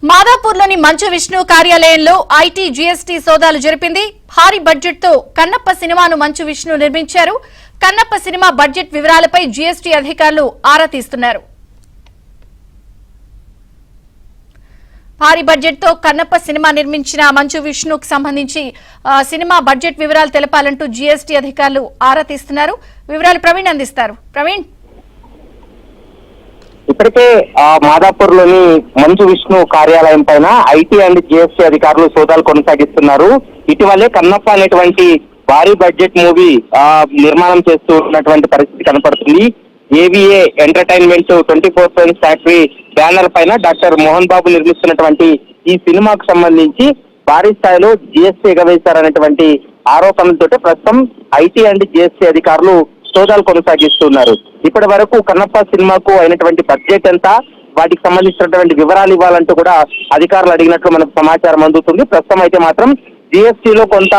మాదాపూర్లోని మంచు విష్ణు కార్యాలయంలో IT GST సోదాలు జరిపింది. భారీ బడ్జెట్ తో కన్నప్ప సినిమాను మంచు విష్ణు నిర్మించారు. కన్నప్ప సినిమా బడ్జెట్ వివరాలపై జీఎస్టీ అధికారులు ఆరా తీస్తున్నారు. భారీ బడ్జెట్ తో కన్నప్ప సినిమా నిర్మించిన మంచు విష్ణుకు సంబంధించి సినిమా బడ్జెట్ వివరాలు తెలపాలంటూ జీఎస్టీ అధికారులు ఆరా తీస్తున్నారు. వివరాలు ప్రవీణ్ అందిస్తారు. ప్రవీణ్, ఇప్పటికే మాదాపూర్ లోని మంచు విష్ణు కార్యాలయం పైన ఐటీ అండ్ జిఎస్టీ అధికారులు సోదాలు కొనసాగిస్తున్నారు. ఇటీవలే కన్నప్ప అనేటువంటి భారీ బడ్జెట్ మూవీ నిర్మాణం చేస్తూ ఉన్నటువంటి పరిస్థితి కనపడుతుంది. ఏవిఏ ఎంటర్టైన్మెంట్ 24/7 ఫ్యాక్టరీ బ్యానర్ పైన డాక్టర్ మోహన్ బాబు నిర్మిస్తున్నటువంటి ఈ సినిమాకు సంబంధించి భారీ స్థాయిలో జిఎస్టీ ఎగవేశారనేటువంటి ఆరోపణలతో ప్రస్తుతం ఐటీ అండ్ జిఎస్టీ అధికారులు సోదాలు కొనసాగిస్తున్నారు. ఇప్పటి వరకు కన్నప్ప సినిమాకు అయినటువంటి బడ్జెట్ ఎంత, వాటికి సంబంధించినటువంటి వివరాలు ఇవ్వాలంటూ కూడా అధికారులు అడిగినట్లు మనకు సమాచారం అందుతుంది. ప్రస్తుతం అయితే మాత్రం జిఎస్టీలో కొంత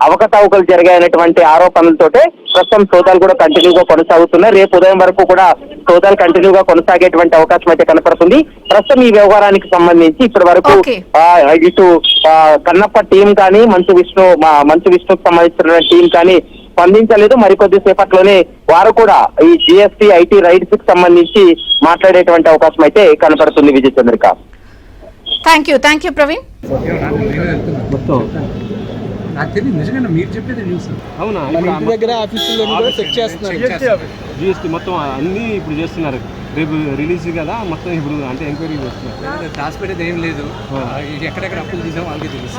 అవకతవకలు జరిగాయనేటువంటి ఆరోపణలతోటే ప్రస్తుతం సోదాలు కూడా కంటిన్యూగా కొనసాగుతున్నాయి. రేపు ఉదయం వరకు కూడా సోదాలు కంటిన్యూగా కొనసాగేటువంటి అవకాశం అయితే కనపడుతుంది. ప్రస్తుతం ఈ వ్యవహారానికి సంబంధించి ఇప్పటి వరకు ఇటు కన్నప్ప టీం కానీ మంచు విష్ణుకు సంబంధించినటువంటి టీం కానీ స్పందించలేదు. మరికొద్ది సేపట్లోనే వారు కూడా ఈ జిఎస్టీ ఐటీ రైట్స్ కి సంబంధించి మాట్లాడేటువంటి అవకాశం అయితే కనపడుతుంది. Vijay Chandrika, thank you Praveen. నాకు తెలియదు నిజంగా మీరు చెప్పేది న్యూస్. అవునా? ఇంటి దగ్గర ఆఫీసులో కూడా చెక్ చేస్తున్నారు. జిఎస్టీ మొత్తం అన్నీ ఇప్పుడు చేస్తున్నారు. రేపు రిలీజ్ కదా, మొత్తం ఇప్పుడు అంటే ఎంక్వైరీ చేస్తున్నారు. దాచిపెట్టేది ఏం లేదు. ఎక్కడెక్కడ అప్పులు తీసాం వాళ్ళకి తెలుసు.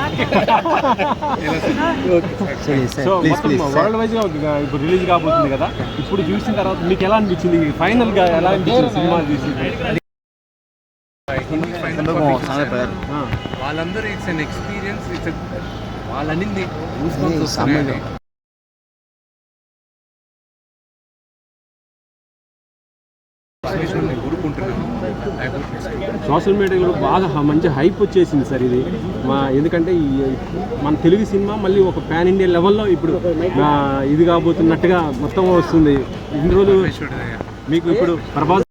సో మొత్తం వరల్డ్ వైజ్ గా ఇప్పుడు రిలీజ్ కాబోతుంది కదా. ఇప్పుడు చూసిన తర్వాత మీకు ఎలా అనిపించింది? ఫైనల్ గా ఎలా అనిపించింది సినిమా చూసి? వాళ్ళందరూ ఇట్స్ అన్ ఎక్స్పీరియన్స్. వాళ్ళనింది సోషల్ మీడియాలో బాగా మంచి హైప్ వచ్చేసింది సార్ ఇది. ఎందుకంటే మన తెలుగు సినిమా మళ్ళీ ఒక పాన్ ఇండియా లెవెల్లో ఇప్పుడు ఇది కాబోతున్నట్టుగా మొత్తం వస్తుంది. ఇన్ని రోజులు మీకు ఇప్పుడు ప్రభాస్